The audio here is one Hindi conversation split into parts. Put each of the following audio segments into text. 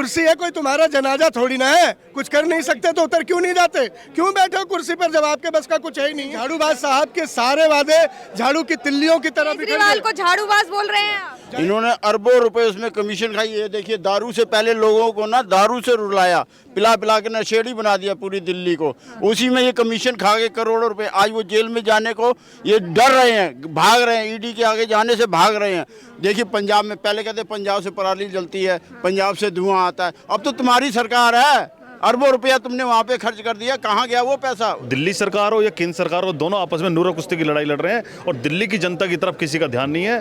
कुर्सी है, कोई तुम्हारा जनाजा थोड़ी ना है। कुछ कर नहीं सकते तो उतर क्यों नहीं जाते? क्यों बैठे हो कुर्सी पर जब आपके बस का कुछ है ही नहीं? झाड़ूबाज साहब के सारे वादे झाड़ू की तिल्लियों की तरह बिखर केजरीवाल गए। को झाड़ूबाज बोल रहे हैं आप? इन्होंने अरबों रुपए उसमें कमीशन खाई है। देखिए, दारू से पहले लोगों को ना दारू से रुलाया, पिला पिला के नशेड़ी बना दिया पूरी दिल्ली को। उसी में ये कमीशन खा के करोड़ों रुपए, आज वो जेल में जाने को ये डर रहे हैं, भाग रहे हैं, ईडी के आगे जाने से भाग रहे हैं। देखिए, पंजाब में पहले कहते पंजाब से पराली जलती है, पंजाब से धुआं आता है। अब तो तुम्हारी सरकार है, अरबों रुपया तुमने वहाँ पे खर्च कर दिया, कहाँ गया वो पैसा? दिल्ली सरकार हो या केंद्र सरकार हो, दोनों आपस में नूर कुश्ती की लड़ाई लड़ रहे हैं और दिल्ली की जनता की तरफ किसी का ध्यान नहीं है।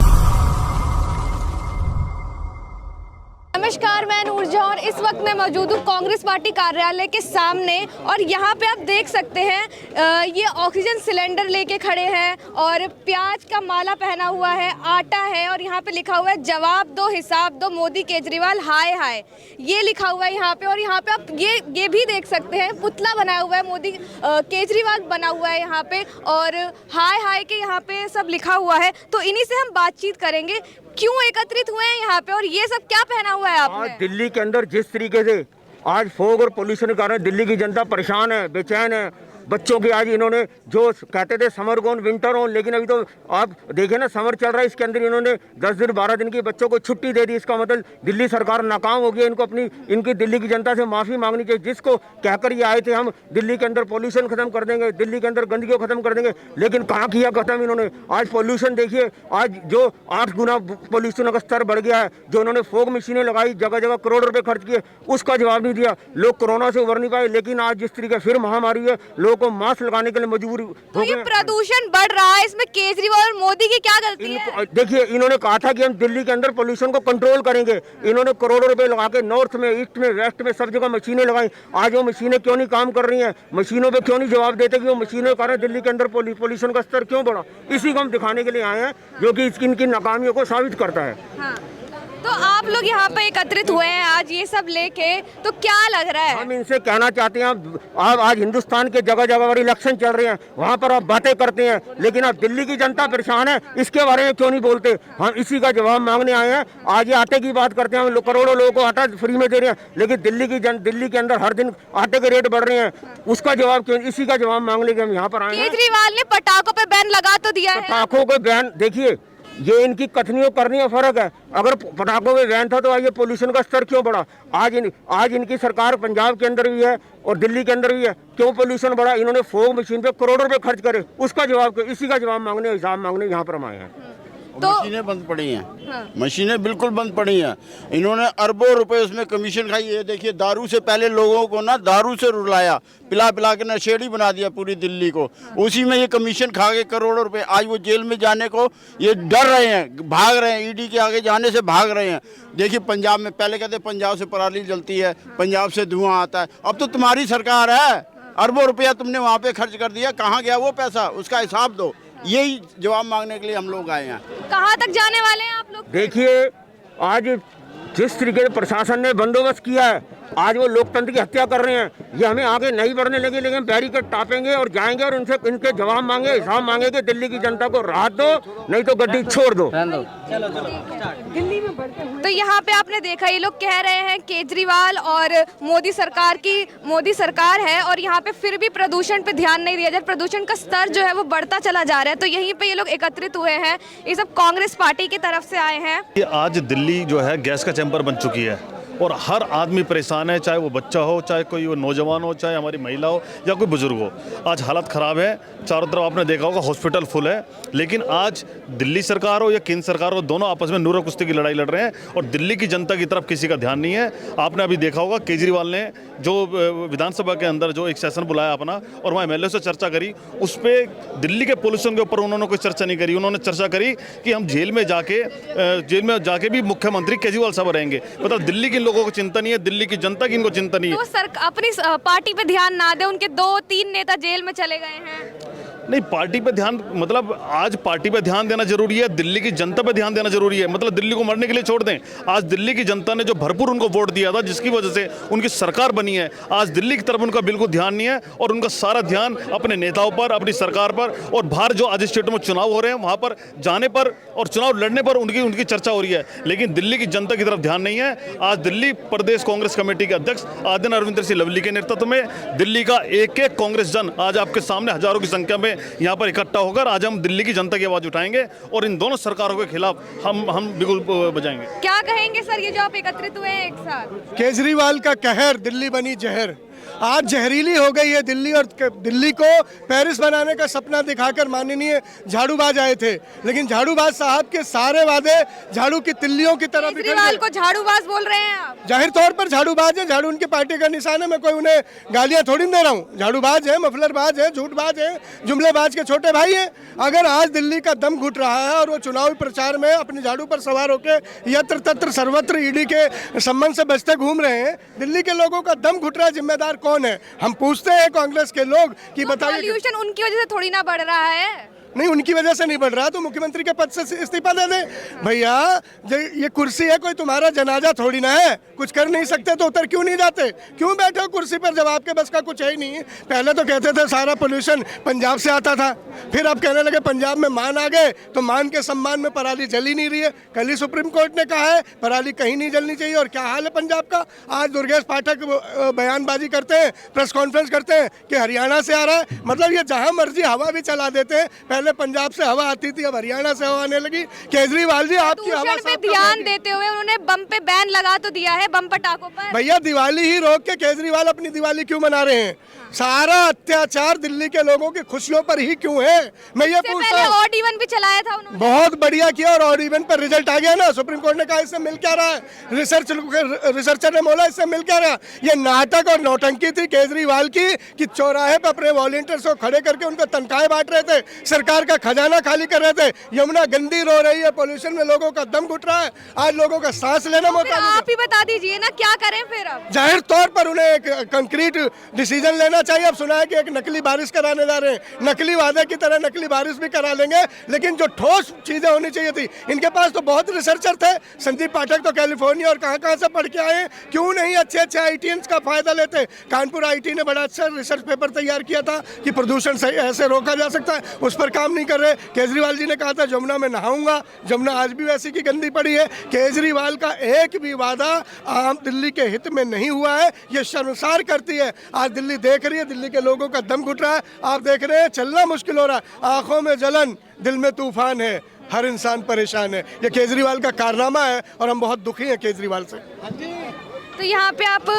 नमस्कार, मैं नूर जहां, इस वक्त मैं मौजूद हूँ कांग्रेस पार्टी कार्यालय के सामने और यहाँ पे आप देख सकते हैं ये ऑक्सीजन सिलेंडर लेके खड़े हैं और प्याज का माला पहना हुआ है, आटा है और यहाँ पे लिखा हुआ है जवाब दो, हिसाब दो, मोदी केजरीवाल हाय हाय, ये लिखा हुआ है यहाँ पे। और यहाँ पे आप ये भी देख सकते हैं, पुतला बनाया हुआ है, मोदी केजरीवाल बना हुआ है यहाँ पे और हाय हाय के यहाँ पे सब लिखा हुआ है। तो इन्हीं से हम बातचीत करेंगे, क्यों एकत्रित हुए हैं यहाँ पे और ये सब क्या पहना हुआ है आपने? आज दिल्ली के अंदर जिस तरीके से आज फॉग और पोल्यूशन के कारण दिल्ली की जनता परेशान है, बेचैन है। बच्चों की आज इन्होंने जो कहते थे समर गोन विंटर ऑन, लेकिन अभी तो आप देखें ना, समर चल रहा है, इसके अंदर इन्होंने 10 दिन 12 दिन की बच्चों को छुट्टी दे दी। इसका मतलब दिल्ली सरकार नाकाम हो गई। इनको इनकी दिल्ली की जनता से माफ़ी मांगनी चाहिए, जिसको कहकर ये आए थे हम दिल्ली के अंदर पोल्यूशन खत्म कर देंगे, दिल्ली के अंदर गंदगी को खत्म कर देंगे, लेकिन कहाँ किया खत्म इन्होंने। आज पोल्यूशन देखिए, आज जो 8 गुना पोल्यूशन का स्तर बढ़ गया है। जो उन्होंने फोग मशीनें लगाई, जगह जगह करोड़ रुपए खर्च किए, उसका जवाब नहीं दिया। लोग कोरोना से उबर नहीं पाए, लेकिन आज जिस तरीके फिर महामारी है, लोगों को मास्क लगाने के लिए मजबूर तो ये प्रदूषण बढ़ रहा है, इसमें केजरीवाल और मोदी की क्या गलती है? देखिए, इन्होंने कहा था कि हम दिल्ली के अंदर पोल्यूशन को कंट्रोल करेंगे। इन्होंने करोड़ों रुपए लगा के नॉर्थ में, ईस्ट में, वेस्ट में सब जगह मशीनें लगाई। आज वो मशीनें क्यों नहीं काम कर रही हैं? मशीनों पे क्यों नहीं जवाब देते कि वो मशीनों के कारण दिल्ली के अंदर पोल्यूशन का स्तर क्यों बढ़ा? इसी को हम दिखाने के लिए आए हैं, जो कि इनकी नाकामियों को साबित करता है। हाँ। तो आप लोग यहाँ पे एकत्रित हुए हैं आज ये सब लेके, तो क्या लग रहा है? हम इनसे कहना चाहते हैं, आप आज हिंदुस्तान के जगह जगह पर इलेक्शन चल रहे हैं, वहाँ पर आप बातें करते हैं, लेकिन आप दिल्ली की जनता परेशान है, इसके बारे में क्यों नहीं बोलते? हम इसी का जवाब मांगने आए हैं। आज ये आटे की बात करते हैं, हम करोड़ों लोगों को आटा फ्री में दे रहे हैं, लेकिन दिल्ली के अंदर हर दिन आटे के रेट बढ़ रहे हैं, उसका जवाब क्यों? इसी का जवाब मांगने के हम यहाँ पर आए हैं। केजरीवाल ने पटाखों पे बैन लगा तो दिया है। पटाखों के बैन, देखिए ये इनकी कथनियों करनी में फर्क है। अगर पटाखों में बैन था तो आज ये पोल्यूशन का स्तर क्यों बढ़ा? आज इनकी सरकार पंजाब के अंदर भी है और दिल्ली के अंदर भी है, क्यों पोल्यूशन बढ़ा? इन्होंने फोग मशीन पे करोड़ों रुपए खर्च करे, उसका जवाब, इसी का जवाब मांगने, हिसाब मांगने यहाँ पर हम आए हैं। तो मशीनें बंद पड़ी हैं। हाँ। मशीनें बिल्कुल बंद पड़ी हैं। इन्होंने अरबों रुपए उसमें कमीशन खाई है। देखिए, दारू से पहले लोगों को ना दारू से रुलाया, पिला पिला के नशेड़ी बना दिया पूरी दिल्ली को। हाँ। उसी में ये कमीशन खा के करोड़ों रुपए, आज वो जेल में जाने को ये डर रहे हैं, भाग रहे हैं, ईडी के आगे जाने से भाग रहे हैं। देखिए, पंजाब में पहले कहते पंजाब से पराली जलती है, पंजाब से धुआं आता है। अब तो तुम्हारी सरकार है, अरबों रुपया तुमने वहाँ पे खर्च कर दिया, कहाँ गया वो पैसा? उसका हिसाब दो। यही जवाब मांगने के लिए हम लोग आए हैं। कहाँ तक जाने वाले हैं आप लोग? देखिए, आज जिस तरीके से प्रशासन ने बंदोबस्त किया है, आज वो लोकतंत्र की हत्या कर रहे हैं। ये हमें आगे नहीं बढ़ने लगे, लेकिन बैरिकेड टापेंगे और जाएंगे और उनसे इनके जवाब मांगे, हिसाब मांगे कि दिल्ली की जनता को राहत दो, नहीं तो गड्डी छोड़ दो। तो यहाँ पे आपने देखा, ये लोग कह रहे हैं केजरीवाल और मोदी सरकार है और यहाँ पे फिर भी प्रदूषण पे ध्यान नहीं दिया जाए, प्रदूषण का स्तर जो है वो बढ़ता चला जा रहा है। तो यहीं पे ये लोग एकत्रित हुए हैं, ये सब कांग्रेस पार्टी की तरफ से आए हैं। आज दिल्ली जो है गैस का चैम्बर बन चुकी है और हर आदमी परेशान है, चाहे वो बच्चा हो, चाहे कोई वो नौजवान हो, चाहे हमारी महिला हो या कोई बुजुर्ग हो। आज हालत ख़राब है, चारों तरफ आपने देखा होगा हॉस्पिटल फुल है। लेकिन आज दिल्ली सरकार हो या केंद्र सरकार हो, दोनों आपस में नूर कुश्ती की लड़ाई लड़ रहे हैं और दिल्ली की जनता की तरफ किसी का ध्यान नहीं है। आपने अभी देखा होगा केजरीवाल ने जो विधानसभा के अंदर जो एक सेशन बुलाया अपना और वहाँ MLA से चर्चा करी, उस पर दिल्ली के पोल्यूशन के ऊपर उन्होंने कोई चर्चा नहीं करी। उन्होंने चर्चा करी कि हम जेल में जाके भी मुख्यमंत्री केजरीवाल साहब रहेंगे। मतलब दिल्ली के लोगों को चिंता नहीं है, दिल्ली की जनता की इनको चिंता नहीं है। तो सर अपनी पार्टी पे ध्यान ना दे, उनके 2-3 नेता जेल में चले गए हैं। नहीं, पार्टी पे ध्यान, मतलब आज पार्टी पे ध्यान देना जरूरी है, दिल्ली की जनता पे ध्यान देना जरूरी है। मतलब दिल्ली को मरने के लिए छोड़ दें। आज दिल्ली की जनता ने जो भरपूर उनको वोट दिया था, जिसकी वजह से उनकी सरकार बनी है, आज दिल्ली की तरफ उनका बिल्कुल ध्यान नहीं है और उनका सारा ध्यान अपने नेताओं पर, अपनी सरकार पर और बाहर जो आज स्टेटों में चुनाव हो रहे हैं वहाँ पर जाने पर और चुनाव लड़ने पर उनकी चर्चा हो रही है, लेकिन दिल्ली की जनता की तरफ ध्यान नहीं है। आज दिल्ली प्रदेश कांग्रेस कमेटी के अध्यक्ष आदित्य अरविंदर सिंह लवली के नेतृत्व में दिल्ली का एक एक कांग्रेस जन आज आपके सामने हजारों की संख्या में यहाँ पर इकट्ठा होकर आज हम दिल्ली की जनता की आवाज उठाएंगे और इन दोनों सरकारों के खिलाफ हम बिल्कुल बजाएंगे। क्या कहेंगे सर, ये जो आप एकत्रित हुए हैं एक साथ? केजरीवाल का कहर, दिल्ली बनी जहर। आज जहरीली हो गई है दिल्ली और दिल्ली को पेरिस बनाने का सपना दिखाकर माननीय झाड़ूबाज आए थे, लेकिन झाड़ूबाज साहब के सारे वादे झाड़ू की तिल्लियों की तरह बिखर केजरीवाल गए। को झाड़ूबाज बोल रहे हैं आप? जाहिर तौर पर झाड़ूबाज है, झाड़ू उनकी पार्टी का निशान है। मैं कोई उन्हें गालियां थोड़ी नहीं दे रहा हूँ। झाड़ूबाज है, मफलरबाज है, झूठबाज है, जुमलेबाज के छोटे भाई हैं। अगर आज दिल्ली का दम घुट रहा है और वो चुनावी प्रचार में अपने झाड़ू पर सवार होकर यत्र तत्र सर्वत्र ईडी के सम्मान से बचते घूम रहे हैं, दिल्ली के लोगों का दम घुट रहा है, जिम्मेदार कौन है? हम पूछते हैं कांग्रेस के लोग कि बताइए। पॉल्यूशन उनकी वजह से थोड़ी ना बढ़ रहा है। नहीं, उनकी वजह से नहीं बढ़ रहा तो मुख्यमंत्री के पद से इस्तीफा दे दें। भैया ये कुर्सी है, कोई तुम्हारा जनाजा थोड़ी ना है। कुछ कर नहीं सकते तो उतर क्यों नहीं जाते? क्यों बैठे हो कुर्सी पर जब आपके बस का कुछ है ही नहीं? पहले तो कहते थे सारा पोल्यूशन पंजाब से आता था, फिर अब कहने लगे पंजाब में मान आ गए तो मान के सम्मान में पराली जल ही नहीं रही है। कल ही सुप्रीम कोर्ट ने कहा है पराली कहीं नहीं जलनी चाहिए। और क्या हाल है पंजाब का? आज दुर्गेश पाठक बयानबाजी करते हैं, प्रेस कॉन्फ्रेंस करते हैं कि हरियाणा से आ रहा है। मतलब ये जहाँ मर्जी हवा भी चला देते हैं। पहले पंजाब से हवा आती थी, अब हरियाणा से हवा आने लगी। केजरीवाल जी आपकी हवा पे ध्यान देते हुए उन्होंने बम पे बैन लगा तो दिया है, बम पटाखों पर। भैया दिवाली ही रोक के केजरीवाल अपनी दिवाली क्यों मना रहे हैं? सारा अत्याचार दिल्ली के लोगों की खुशियों पर ही क्यों है? मैं ये पूछता हूँ। ऑड इवन भी चलाया था उन्होंने। बहुत बढ़िया किया और ऑड इवन पर रिजल्ट आ गया ना। सुप्रीम कोर्ट ने कहा इससे मिल क्या रहा है? रिसर्चर ने बोला इससे मिल क्या रहा? ये नाटक और नौटंकी थी केजरीवाल की कि चौराहे पर अपने वॉलंटियर्स को खड़े करके उनको तनख्वाहें बांट रहे थे, सरकार का खजाना खाली कर रहे थे। यमुना गंदी रो रही है, पोल्यूशन में लोगों का दम घुट रहा है, आज लोगों का सांस लेना मौका। आप ही बता दीजिए ना क्या करें फिर अब? जाहिर तौर पर उन्हें एक कंक्रीट डिसीजन लेना चाहिए। अब सुना है कि एक नकली बारिश कराने जा रहे हैं, नकली वादे की तरह नकली बारिश भी करा लेंगे, लेकिन जो ठोस चीजें होनी चाहिए थी। इनके पास तो बहुत रिसर्चर थे। संदीप पाठक तो कैलिफोर्निया और कहां से पढ़ के आए, क्यों नहीं अच्छे आईटीएंस का फायदा लेते? कानपुर आईटी ने बड़ा अच्छा रिसर्च पेपर तैयार किया था कि प्रदूषण से ऐसे रोका जा सकता है, उस पर काम नहीं कर रहे। केजरीवाल जी ने कहा था जमुना में नहाऊंगा, जमुना आज भी वैसी की गंदी पड़ी है। केजरीवाल का एक भी वादा आम दिल्ली के हित में नहीं हुआ है, ये शर्मसार करती है। आज दिल्ली देख रही है, दिल्ली के लोगों का दम घुट रहा है। आप देख रहे हैं चलना मुश्किल हो रहा है, आंखों में जलन, दिल में तूफान है, हर इंसान परेशान है। ये केजरीवाल का कारनामा है और हम बहुत दुखी हैं केजरीवाल से। तो यहाँ पे आप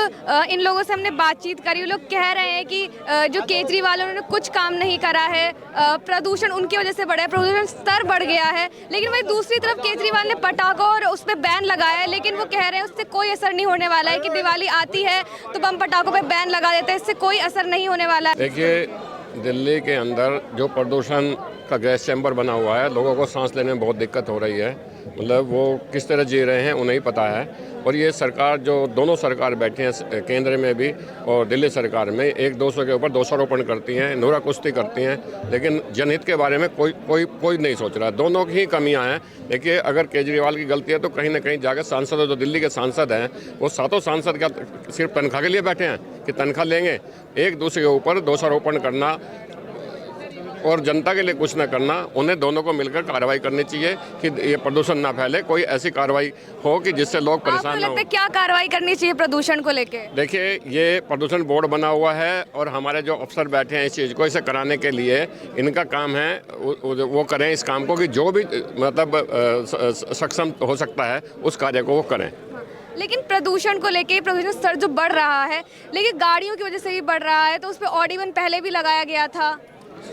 इन लोगों से हमने बातचीत करी, वो लोग कह रहे हैं कि जो केजरीवाल उन्होंने कुछ काम नहीं करा है, प्रदूषण उनकी वजह से बढ़ा है, प्रदूषण स्तर बढ़ गया है। लेकिन वही दूसरी तरफ केजरीवाल ने पटाखों और उस पर बैन लगाया है, लेकिन वो कह रहे हैं उससे कोई असर नहीं होने वाला है कि दिवाली आती है तो बम पटाखों पे बैन लगा देते हैं, इससे कोई असर नहीं होने वाला है। देखिए, दिल्ली के अंदर जो प्रदूषण का गैस चैम्बर बना हुआ है, लोगों को सांस लेने में बहुत दिक्कत हो रही है। मतलब वो किस तरह जी रहे हैं उन्हें ही पता है। और ये सरकार, जो दोनों सरकार बैठी हैं केंद्र में भी और दिल्ली सरकार में, एक दूसरे के ऊपर दोषारोपण करती हैं, नोरा कुश्ती करती हैं, लेकिन जनहित के बारे में कोई नहीं सोच रहा। दोनों की ही कमियां हैं। देखिए, अगर केजरीवाल की गलती है तो कहीं ना कहीं जाकर सांसद, जो दिल्ली के सांसद हैं, वो सातों सांसद क्या सिर्फ तनख्वाह के लिए बैठे हैं कि तनख्वाह लेंगे? एक दूसरे के ऊपर दोषारोपण करना और जनता के लिए कुछ न करना, उन्हें दोनों को मिलकर कार्रवाई करनी चाहिए कि ये प्रदूषण ना फैले। कोई ऐसी कार्रवाई हो कि जिससे लोग परेशान ना हो। क्या कार्रवाई करनी चाहिए प्रदूषण को लेके? देखिए, ये प्रदूषण बोर्ड बना हुआ है और हमारे जो अफसर बैठे हैं इस चीज़ को, इसे कराने के लिए, इनका काम है वो करें इस काम को कि जो भी मतलब सक्षम हो सकता है उस कार्य को वो करें। लेकिन प्रदूषण को लेके, प्रदूषण स्तर जो बढ़ रहा है, लेकिन गाड़ियों की वजह से भी बढ़ रहा है, तो उस पर ऑड इवन पहले भी लगाया गया था।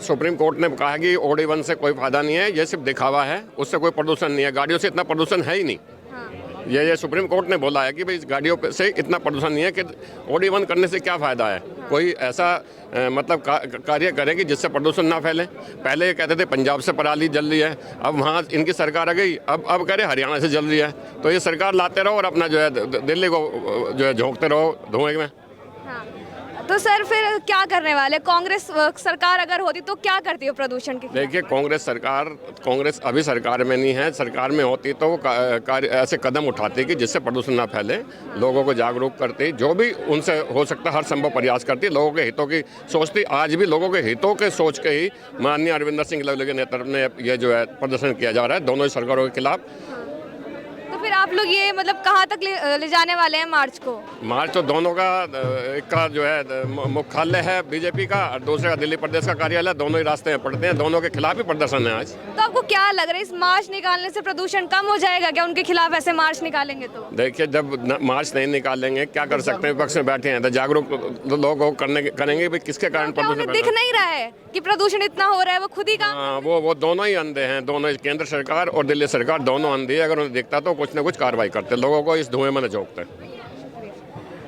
सुप्रीम कोर्ट ने कहा कि ऑड इवन से कोई फायदा नहीं है, ये सिर्फ दिखावा है, उससे कोई प्रदूषण नहीं है, गाड़ियों से इतना प्रदूषण है ही नहीं। हाँ। ये सुप्रीम कोर्ट ने बोला है कि भाई इस गाड़ियों से इतना प्रदूषण नहीं है कि ऑड इवन करने से क्या फ़ायदा है। हाँ। कोई ऐसा मतलब कार्य करे कि जिससे प्रदूषण ना फैले। पहले ये कहते थे पंजाब से पराली जल रही है, अब वहाँ इनकी सरकार आ गई, अब कह रहे हरियाणा से जल रही है। तो ये सरकार लाते रहो और अपना जो है दिल्ली को जो है झोंकते रहो धुएं में। तो सर फिर क्या करने वाले? कांग्रेस सरकार अगर होती तो क्या करती हो प्रदूषण के खिलाफ? देखिए, कांग्रेस अभी सरकार में नहीं है। सरकार में होती तो वो ऐसे कदम उठाती कि जिससे प्रदूषण ना फैले, लोगों को जागरूक करती, जो भी उनसे हो सकता हर संभव प्रयास करती, लोगों के हितों की सोचती। आज भी लोगों के हितों के सोच के ही माननीय अरविंदर सिंह लवली के नेतृत्व में ये जो है प्रदर्शन किया जा रहा है दोनों ही सरकारों के खिलाफ। तो फिर आप लोग ये मतलब कहाँ तक ले जाने वाले हैं मार्च को? मार्च तो दोनों का, एक का जो है मुख्यालय है बीजेपी का और दूसरे का दिल्ली प्रदेश का कार्यालय, दोनों ही रास्ते में पड़ते हैं, दोनों के खिलाफ ही प्रदर्शन है आज। तो आपको क्या लग रहा है, इस मार्च निकालने से प्रदूषण कम हो जाएगा क्या? उनके खिलाफ ऐसे मार्च निकालेंगे तो? देखिए, जब मार्च नहीं निकालेंगे क्या कर सकते हैं? विपक्ष में बैठे हैं तो जागरूक लोग करेंगे भी किसके कारण क्या उन्हें दिख नहीं रहा है कि प्रदूषण इतना हो रहा है? वो खुद ही काम, वो दोनों ही अंधे हैं, दोनों, केंद्र सरकार और दिल्ली सरकार दोनों अंधी है। अगर उन्हें दिखता तो कुछ न कुछ कार्रवाई करते, लोगों को इस धुएं में न झोंकते।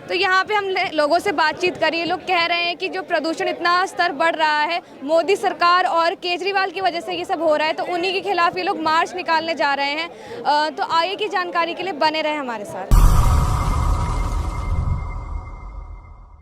तो यहाँ पे हम लोगों से बातचीत करिए, लोग कह रहे हैं कि जो प्रदूषण इतना स्तर बढ़ रहा है मोदी सरकार और केजरीवाल की वजह से ये सब हो रहा है, तो उन्हीं के खिलाफ ये लोग मार्च निकालने जा रहे हैं। तो आगे की जानकारी के लिए बने रहे हमारे साथ।